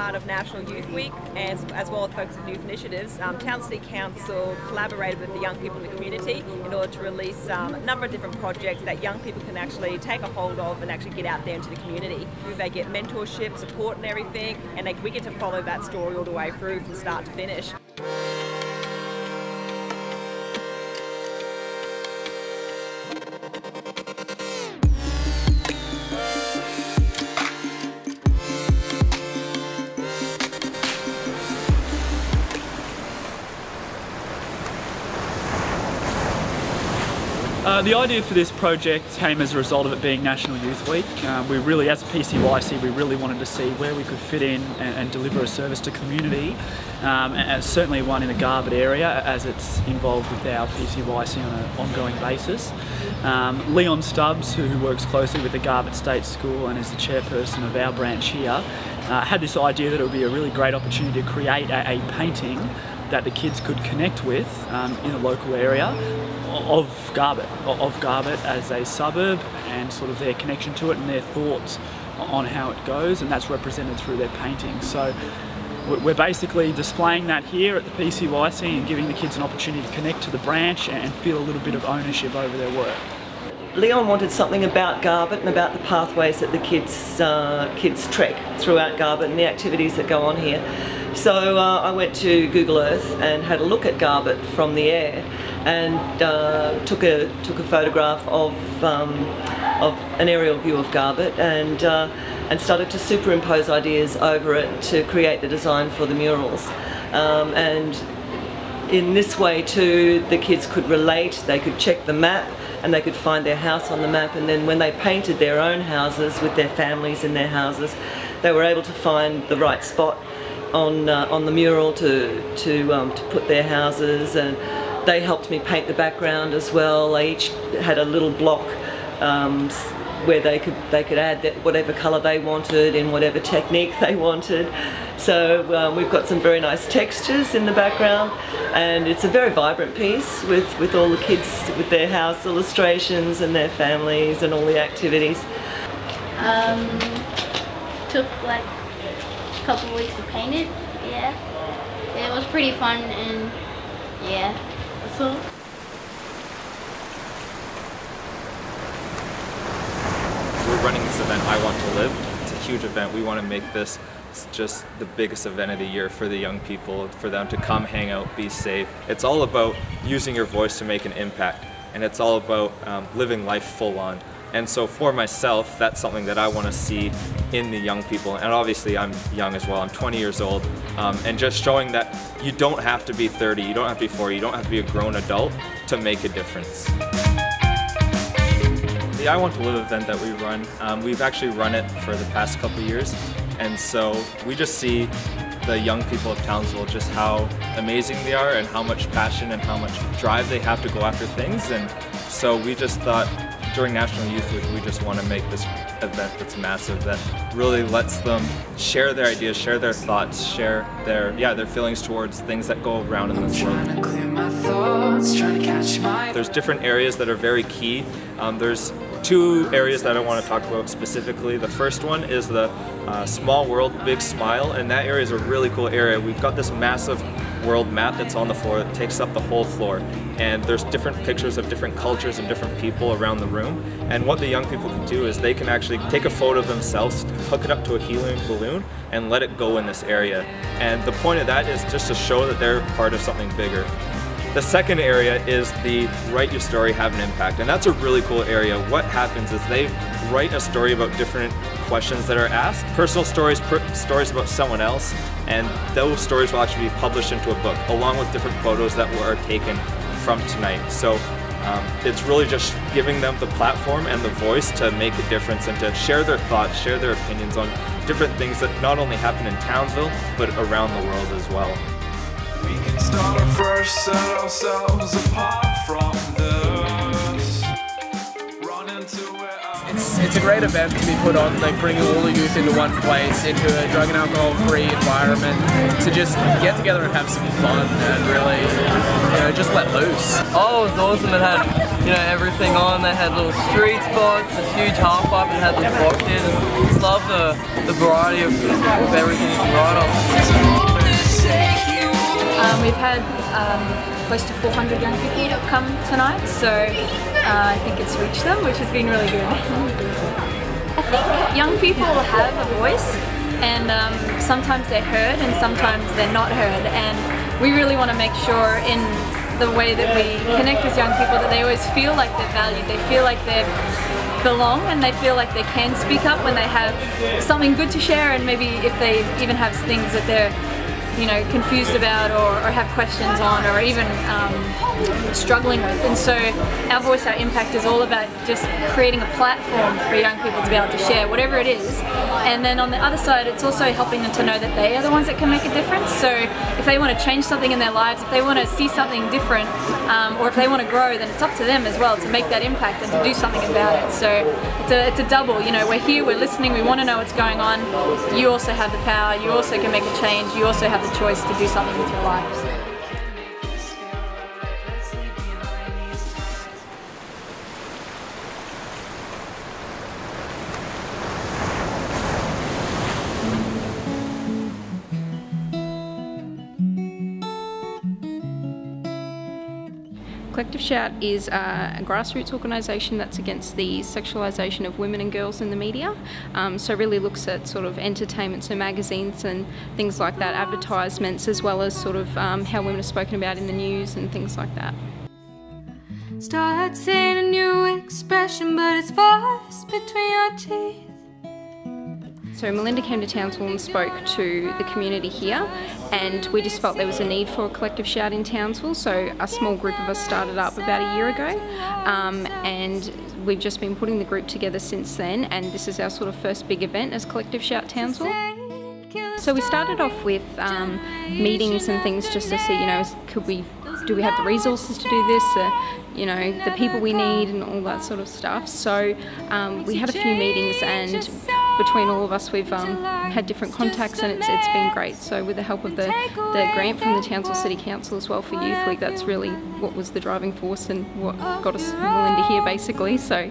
part of National Youth Week, as well as Focus on Youth Initiatives, Townsville City Council collaborated with the young people in the community in order to release a number of different projects that young people can actually take a hold of and actually get out there into the community. They get mentorship, support and everything, and we get to follow that story all the way through from start to finish. The idea for this project came as a result of it being National Youth Week. We really, as a PCYC, we really wanted to see where we could fit in and deliver a service to community, and certainly one in the Garbutt area, as it's involved with our PCYC on an ongoing basis. Leon Stubbs, who works closely with the Garbutt State School and is the chairperson of our branch here, had this idea that it would be a really great opportunity to create a painting that the kids could connect with in the local area of Garbutt as a suburb, and sort of their connection to it and their thoughts on how it goes, and that's represented through their paintings. So we're basically displaying that here at the PCYC and giving the kids an opportunity to connect to the branch and feel a little bit of ownership over their work. Leon wanted something about Garbutt and about the pathways that the kids trek throughout Garbutt and the activities that go on here. So I went to Google Earth and had a look at Garbutt from the air, and took a photograph of an aerial view of Garbutt, and started to superimpose ideas over it to create the design for the murals. And in this way too, the kids could relate, they could check the map, and they could find their house on the map, and then when they painted their own houses with their families in their houses, they were able to find the right spot on the mural to put their houses. And they helped me paint the background as well. They each had a little block where they could add whatever colour they wanted in whatever technique they wanted. So we've got some very nice textures in the background, and it's a very vibrant piece with all the kids with their house illustrations and their families and all the activities. Took like a couple weeks to paint it. Yeah, it was pretty fun, and yeah, that's all. We're running this event, I Want to Live. It's a huge event. We want to make this just the biggest event of the year for the young people, for them to come hang out, be safe. It's all about using your voice to make an impact, and it's all about living life full on. And so for myself, that's something that I want to see in the young people. And obviously I'm young as well, I'm 20 years old. And just showing that you don't have to be 30, you don't have to be 40, you don't have to be a grown adult to make a difference. The I Want to Live event that we run, we've actually run it for the past couple of years. And so we just see the young people of Townsville, just how amazing they are and how much passion and how much drive they have to go after things. And so we just thought, during National Youth Week, we just want to make this event that's massive, that really lets them share their ideas, share their thoughts, share their feelings towards things that go around in this world. There's different areas that are very key. There's two areas that I want to talk about specifically. The first one is the Small World, Big Smile, and that area is a really cool area. We've got this massive world map that's on the floor that takes up the whole floor, and there's different pictures of different cultures and different people around the room. And what the young people can do is they can actually take a photo of themselves, hook it up to a helium balloon, and let it go in this area. And the point of that is just to show that they're part of something bigger. The second area is the Write Your Story, Have an Impact, and that's a really cool area. What happens is they write a story about different questions that are asked, personal stories, stories about someone else, and those stories will actually be published into a book, along with different photos that were taken from tonight. So it's really just giving them the platform and the voice to make a difference and to share their thoughts, share their opinions on different things that not only happen in Townsville, but around the world as well. We can start afresh, set ourselves apart from this. Run into where it's a great event to be put on, like bringing all the youth into one place, into a drug and alcohol-free environment, to just get together and have some fun and really, you know, just let loose. Oh, it was awesome. It had, you know, everything on. They had little street spots, this huge half pipe, and had the boxes. Just love the variety of everything you can ride on. We've had close to 400 young people come tonight, so I think it's reached them, which has been really good. I think young people have a voice, and sometimes they're heard and sometimes they're not heard, and we really want to make sure in the way that we connect with young people that they always feel like they're valued, they feel like they belong, and they feel like they can speak up when they have something good to share, and maybe if they even have things that they're, you know, confused about or have questions on, or even struggling with. And so our voice, our impact is all about just creating a platform for young people to be able to share whatever it is. And then on the other side, it's also helping them to know that they are the ones that can make a difference. So if they want to change something in their lives, if they want to see something different, or if they want to grow, then it's up to them as well to make that impact and to do something about it. So it's a double, you know, we're here, we're listening, we want to know what's going on. You also have the power, you also can make a change, you also have the choice to do something with your lives. Collective Shout is a grassroots organisation that's against the sexualisation of women and girls in the media. So really looks at sort of entertainment, so magazines and things like that, advertisements, as well as sort of how women are spoken about in the news and things like that. Start saying a new expression, but it's forced between your teeth. So Melinda came to Townsville and spoke to the community here, and we just felt there was a need for a collective shout in Townsville, so a small group of us started up about a year ago, and we've just been putting the group together since then, and this is our sort of first big event as Collective Shout Townsville. So we started off with meetings and things just to see, you know, do we have the resources to do this, you know, the people we need and all that sort of stuff. So we had a few meetings, and between all of us we've had different contacts, and it's been great. So with the help of the grant from the Townsville City Council as well for Youth Week, that's really what was the driving force and what got us Melinda here basically. So.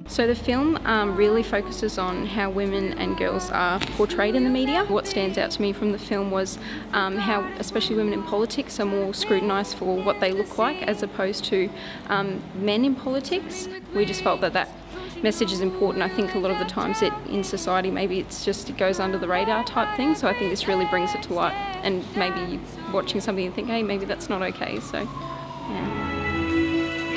So the film really focuses on how women and girls are portrayed in the media. What stands out to me from the film was how especially women in politics are more scrutinised for what they look like as opposed to men in politics. We just felt that message is important. I think a lot of the times in society maybe it goes under the radar type thing, so I think this really brings it to light, and maybe watching something and think, hey, maybe that's not okay, so yeah.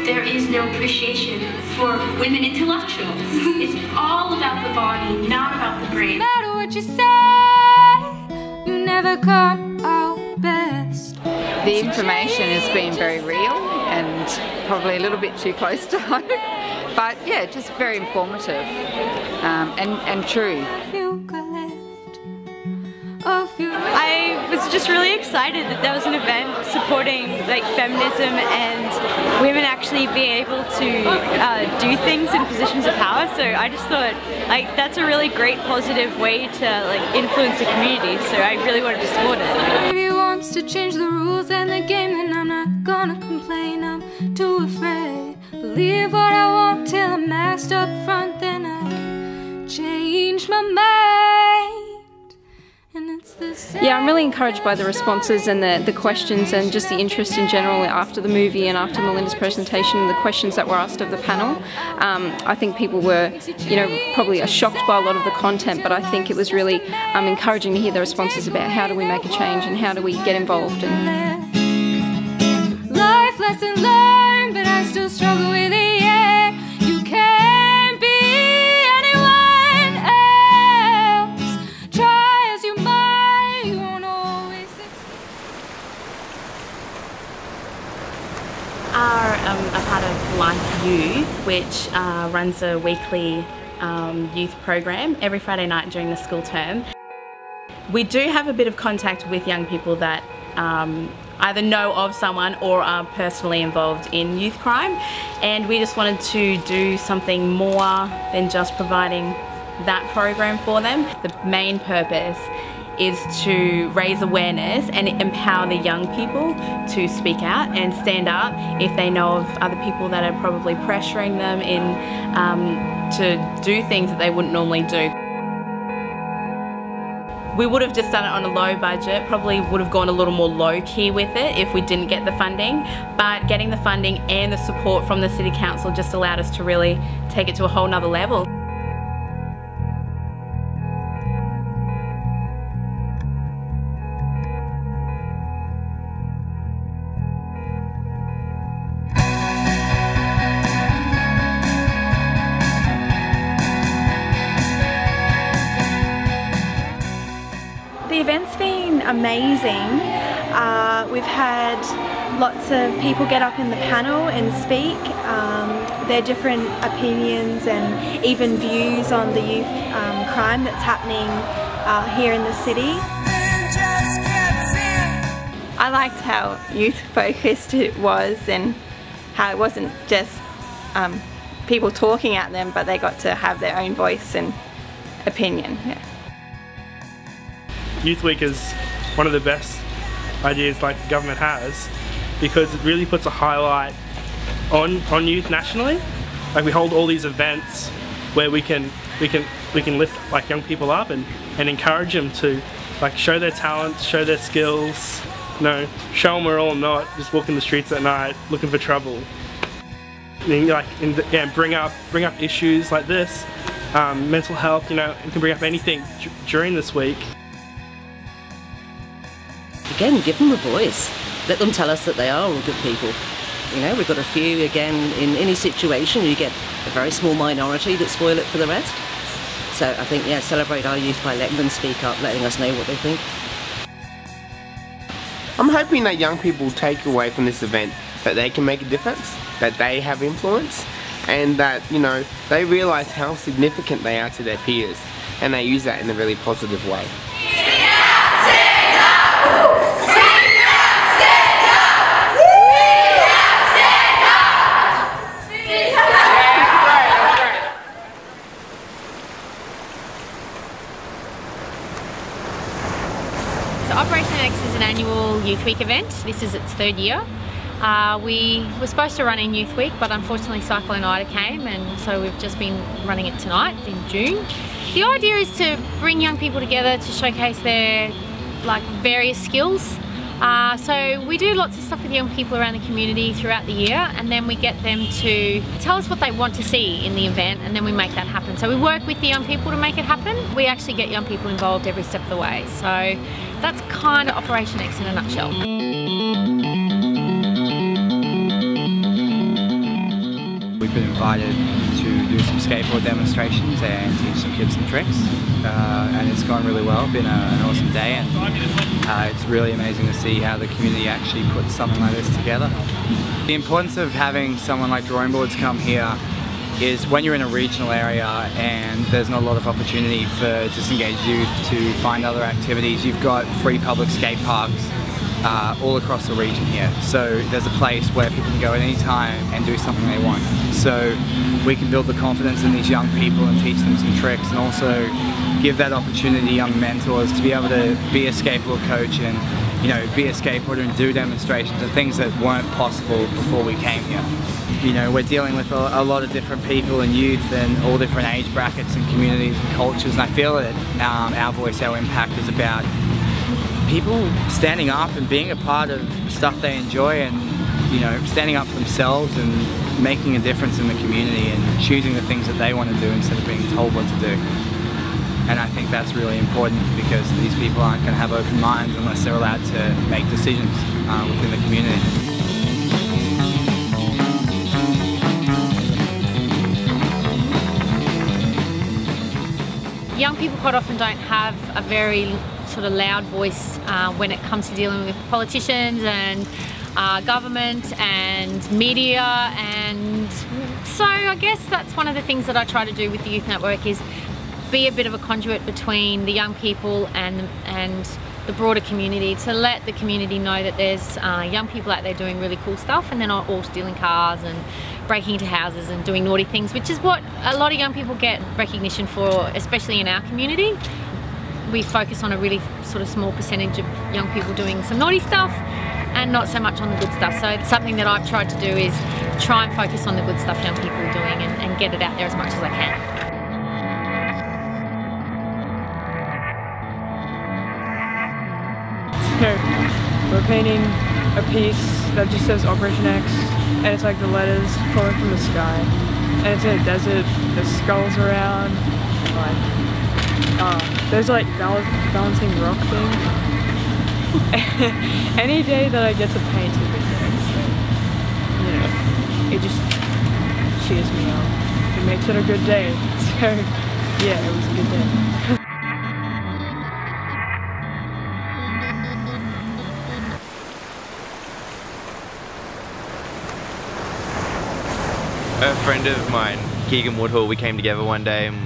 There is no appreciation for women intellectuals. It's all about the body, not about the brain. No matter what you say, you never come out best. The information has been very real and probably a little bit too close to home. But yeah, just very informative and true. I was just really excited that there was an event supporting like feminism and women actually being able to do things in positions of power. So I just thought like that's a really great positive way to like influence the community. So I really wanted to support it. If he wants to change the rules and the game, then I'm not gonna complain. I'm too afraid. Believe what I want till I'm masked up front, then I change my mind. Yeah, I'm really encouraged by the responses and the questions and just the interest in general after the movie and after Melinda's presentation and the questions that were asked of the panel. I think people were, you know, probably shocked by a lot of the content, but I think it was really encouraging to hear the responses about how do we make a change and how do we get involved. Life lesson learned, but I still struggle with it. Yeah, you can't be anyone else. Try as you might, you won't always succeed. Are a part of Life Youth, which runs a weekly youth program every Friday night during the school term. We do have a bit of contact with young people that either know of someone or are personally involved in youth crime, and we just wanted to do something more than just providing that program for them. The main purpose is to raise awareness and empower the young people to speak out and stand up if they know of other people that are probably pressuring them to do things that they wouldn't normally do. We would have just done it on a low budget, probably would have gone a little more low-key with it if we didn't get the funding, but getting the funding and the support from the City Council just allowed us to really take it to a whole nother level. The event's been amazing. We've had lots of people get up in the panel and speak their different opinions and even views on the youth crime that's happening here in the city. I liked how youth focused it was and how it wasn't just people talking at them, but they got to have their own voice and opinion. Yeah. Youth Week is one of the best ideas like the government has, because it really puts a highlight on youth nationally. Like, we hold all these events where we can lift like young people up and encourage them to like show their talents, show their skills, you know, show them we're all not just walking the streets at night looking for trouble. And bring up issues like this, mental health. You know, we can bring up anything during this week. Again, give them a voice. Let them tell us that they are all good people. You know, we've got a few, again, in any situation you get a very small minority that spoil it for the rest. So I think, yeah, celebrate our youth by letting them speak up, letting us know what they think. I'm hoping that young people take away from this event that they can make a difference, that they have influence, and that, you know, they realise how significant they are to their peers, and they use that in a really positive way. Operation X is an annual Youth Week event. This is its third year. We were supposed to run in Youth Week, but unfortunately Cyclone Ida came, and so we've just been running it tonight in June. The idea is to bring young people together to showcase their various skills. So we do lots of stuff with young people around the community throughout the year, and then we get them to tell us what they want to see in the event, and then we make that happen. So we work with the young people to make it happen. We actually get young people involved every step of the way. So that's kind of Operation X in a nutshell. We've been invited to do some skateboard demonstrations and teach some kids some tricks, and it's gone really well. It's been an awesome day, and it's really amazing to see how the community actually puts something like this together. The importance of having someone like Drawing Boards come here is when you're in a regional area and there's not a lot of opportunity for disengaged youth to find other activities. You've got free public skate parks all across the region here. So there's a place where people can go at any time and do something they want. So we can build the confidence in these young people and teach them some tricks, and also give that opportunity to young mentors to be able to be a skateboard coach and, you know, be a skateboarder and do demonstrations and things that weren't possible before we came here. You know, we're dealing with a lot of different people and youth and all different age brackets and communities and cultures, and I feel that our voice, our impact is about people standing up and being a part of stuff they enjoy, and, you know, standing up for themselves and making a difference in the community and choosing the things that they want to do instead of being told what to do. And I think that's really important, because these people aren't going to have open minds unless they're allowed to make decisions within the community. Young people quite often don't have a very sort of loud voice when it comes to dealing with politicians and government and media and So I guess that's one of the things that I try to do with the Youth Network is be a bit of a conduit between the young people and the broader community, to let the community know that there's young people out there doing really cool stuff, and they're not all stealing cars and breaking into houses and doing naughty things, which is what a lot of young people get recognition for, especially in our community. We focus on a really sort of small percentage of young people doing some naughty stuff and not so much on the good stuff. So something that I've tried to do is try and focus on the good stuff young people are doing and get it out there as much as I can. So we're painting a piece that just says Operation X, and it's like the letters falling from the sky, and it's in a desert, there's skulls around, like there's like balancing rock things. Any day that I get to paint a good day, so, you know, it just cheers me up. It makes it a good day. So yeah, it was a good day. A friend of mine, Keegan Woodhull, we came together one day and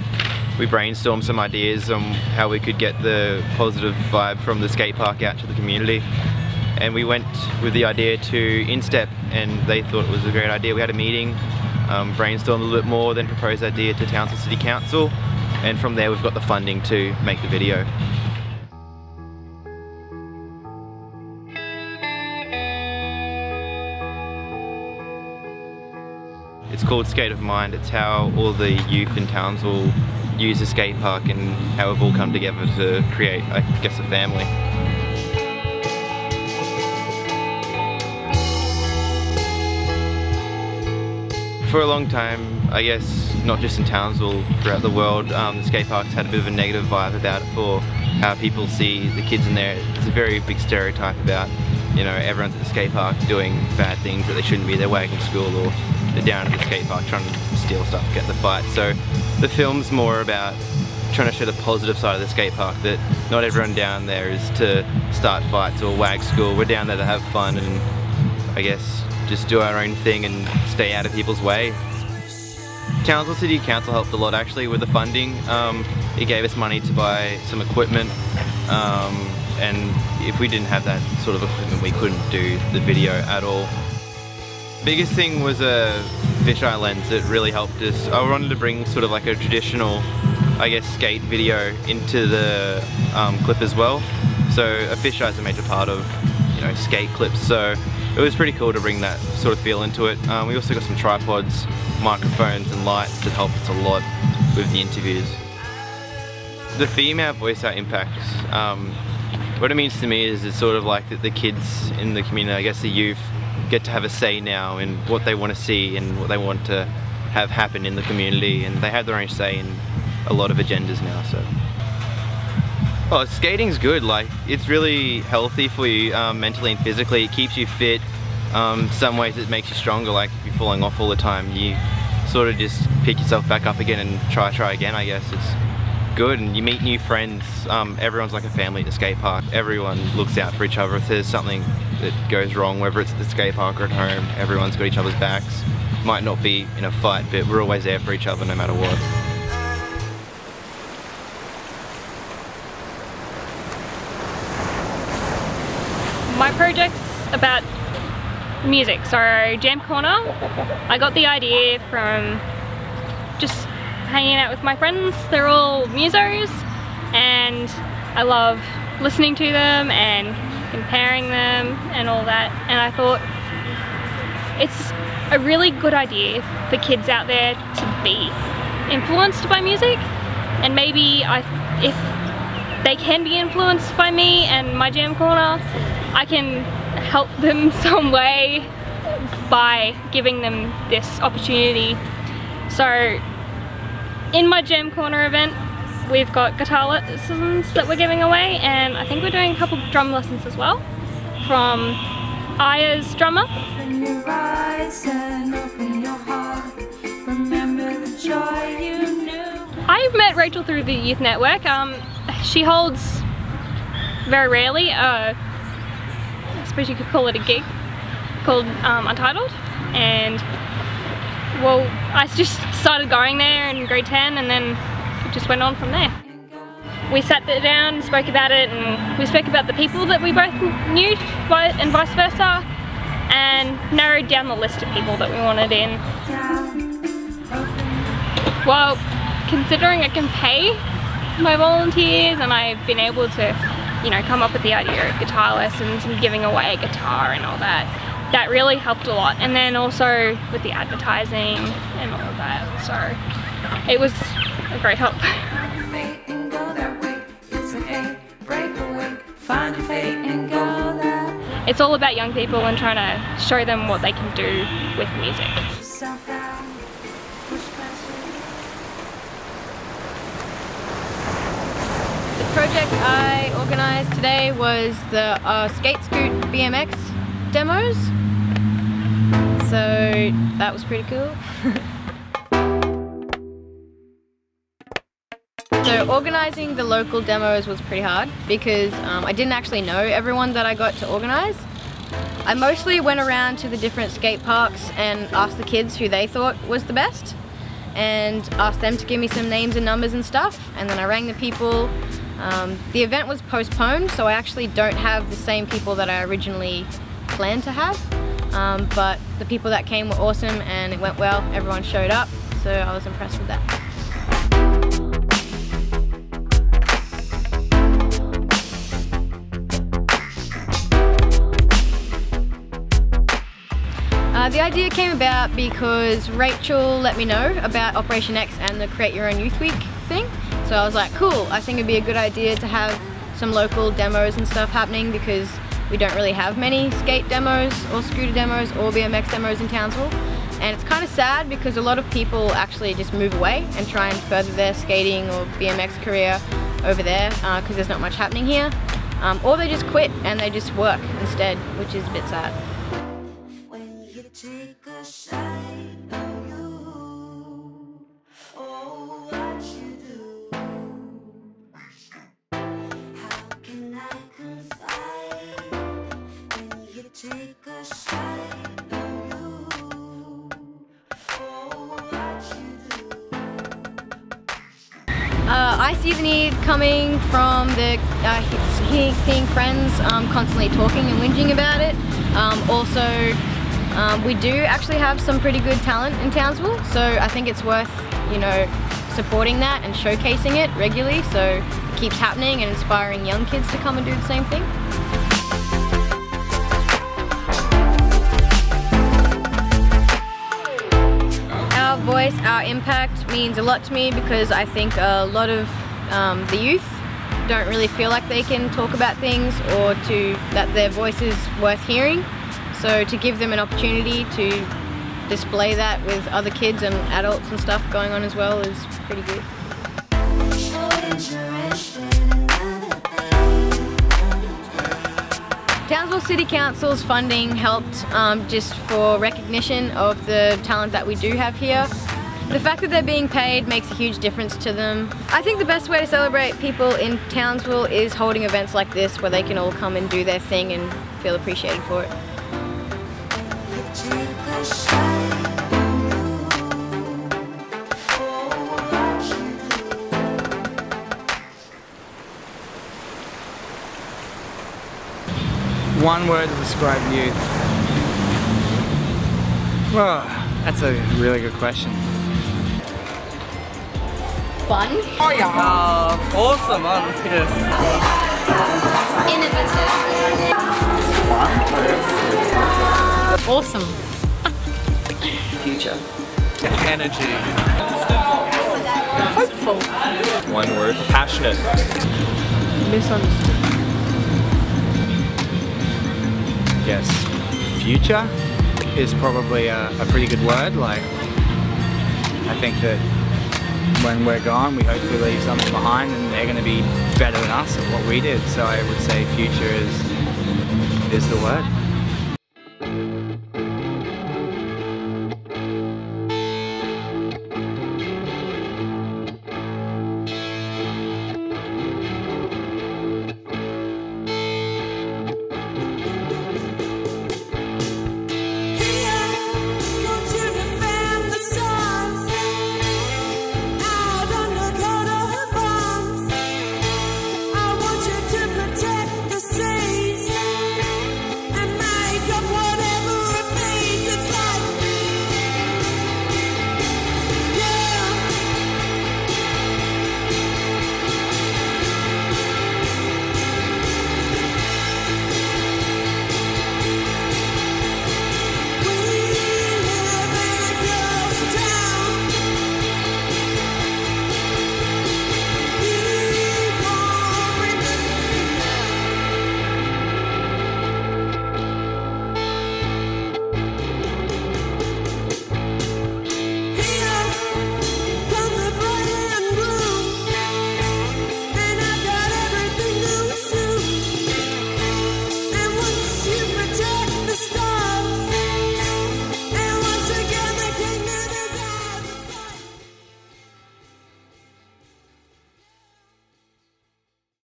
we brainstormed some ideas on how we could get the positive vibe from the skate park out to the community. And we went with the idea to Instep, and they thought it was a great idea. We had a meeting, brainstormed a little bit more, then proposed the idea to Townsville City Council, and from there we've got the funding to make the video. It's called Skate of Mind. It's how all the youth in Townsville use the skate park and how we've all come together to create, I guess, a family. For a long time, I guess, not just in Townsville, throughout the world, the skate park's had a bit of a negative vibe about it for how people see the kids in there. It's a very big stereotype about, you know, everyone's at the skate park doing bad things that they shouldn't be. They're wagging school, or they're down at the skate park trying to steal stuff, get in the fight. So the film's more about trying to show the positive side of the skate park, that not everyone down there is to start fights or wag school. We're down there to have fun and, I guess, just do our own thing and stay out of people's way. Townsville City Council helped a lot actually with the funding. It gave us money to buy some equipment, and if we didn't have that sort of equipment we couldn't do the video at all. Biggest thing was a fisheye lens that really helped us. I wanted to bring sort of like a traditional, I guess, skate video into the clip as well. So a fisheye is a major part of, you know, skate clips. So it was pretty cool to bring that sort of feel into it. We also got some tripods, microphones and lights that helped us a lot with the interviews. The female voice out impacts, what it means to me is it's sort of like that the kids in the community, I guess the youth, get to have a say now in what they want to see and what they want to have happen in the community, and they have their own say in a lot of agendas now. So, well, skating's good. Like, it's really healthy for you mentally and physically. It keeps you fit. Some ways it makes you stronger. Like if you're falling off all the time, you sort of just pick yourself back up again and try again. I guess it's good, and you meet new friends. Everyone's like a family at the skate park. Everyone looks out for each other. If there's something that goes wrong, whether it's at the skate park or at home, everyone's got each other's backs. Might not be in a fight, but we're always there for each other no matter what. My project's about music, so Jam Corner. I got the idea from just hanging out with my friends. They're all musos and I love listening to them and comparing them and all that, and I thought it's a really good idea for kids out there to be influenced by music, and maybe if they can be influenced by me and my Jam Corner, I can help them some way by giving them this opportunity. So in my Jam Corner event, we've got guitar lessons that we're giving away, and I think we're doing a couple of drum lessons as well from Aya's drummer. Open your eyes and open your heart. Remember the joy you knew. I met Rachel through the Youth Network. She holds, very rarely, I suppose you could call it a gig, called Untitled, and well, I just started going there in grade 10 and then it just went on from there. We sat there down and spoke about it, and we spoke about the people that we both knew and vice versa, and narrowed down the list of people that we wanted in. Well, considering I can pay my volunteers and I've been able to, you know, come up with the idea of guitar lessons and giving away a guitar and all that, that really helped a lot. And then also with the advertising and all that, so it was a great help. It's all about young people and trying to show them what they can do with music. The project I organised today was the skate scoot BMX demos, so that was pretty cool. So organising the local demos was pretty hard because I didn't actually know everyone that I got to organise. I mostly went around to the different skate parks and asked the kids who they thought was the best and asked them to give me some names and numbers and stuff, and then I rang the people. The event was postponed, so I actually don't have the same people that I originally planned to have, but the people that came were awesome and it went well. Everyone showed up, so I was impressed with that. The idea came about because Rachel let me know about Operation X and the Create Your Own Youth Week thing. So I was like, cool, I think it'd be a good idea to have some local demos and stuff happening because we don't really have many skate demos or scooter demos or BMX demos in Townsville. And it's kind of sad because a lot of people actually just move away and try and further their skating or BMX career over there because there's not much happening here. Or they just quit and they just work instead, which is a bit sad. Take a shine on you. Oh, what you do. How can I confide when you take a shine on you? Oh, what you do. I see the need coming from the seeing friends constantly talking and whinging about it. Also, we do actually have some pretty good talent in Townsville, so I think it's worth, you know, supporting that and showcasing it regularly so it keeps happening and inspiring young kids to come and do the same thing. Our voice, our impact means a lot to me because I think a lot of the youth don't really feel like they can talk about things or that their voice is worth hearing. So to give them an opportunity to display that with other kids and adults and stuff going on as well is pretty good. Townsville City Council's funding helped just for recognition of the talent that we do have here. The fact that they're being paid makes a huge difference to them. I think the best way to celebrate people in Townsville is holding events like this where they can all come and do their thing and feel appreciated for it. One word to describe youth. Well, that's a really good question. Fun? Oh yeah. Awesome, yes. Innovative. Awesome. Future. Energy. Hopeful. One word. Passionate. Misunderstood. Yes. Future is probably a pretty good word. Like, I think that when we're gone, we hopefully leave something behind and they're going to be better than us at what we did. So I would say future is the word.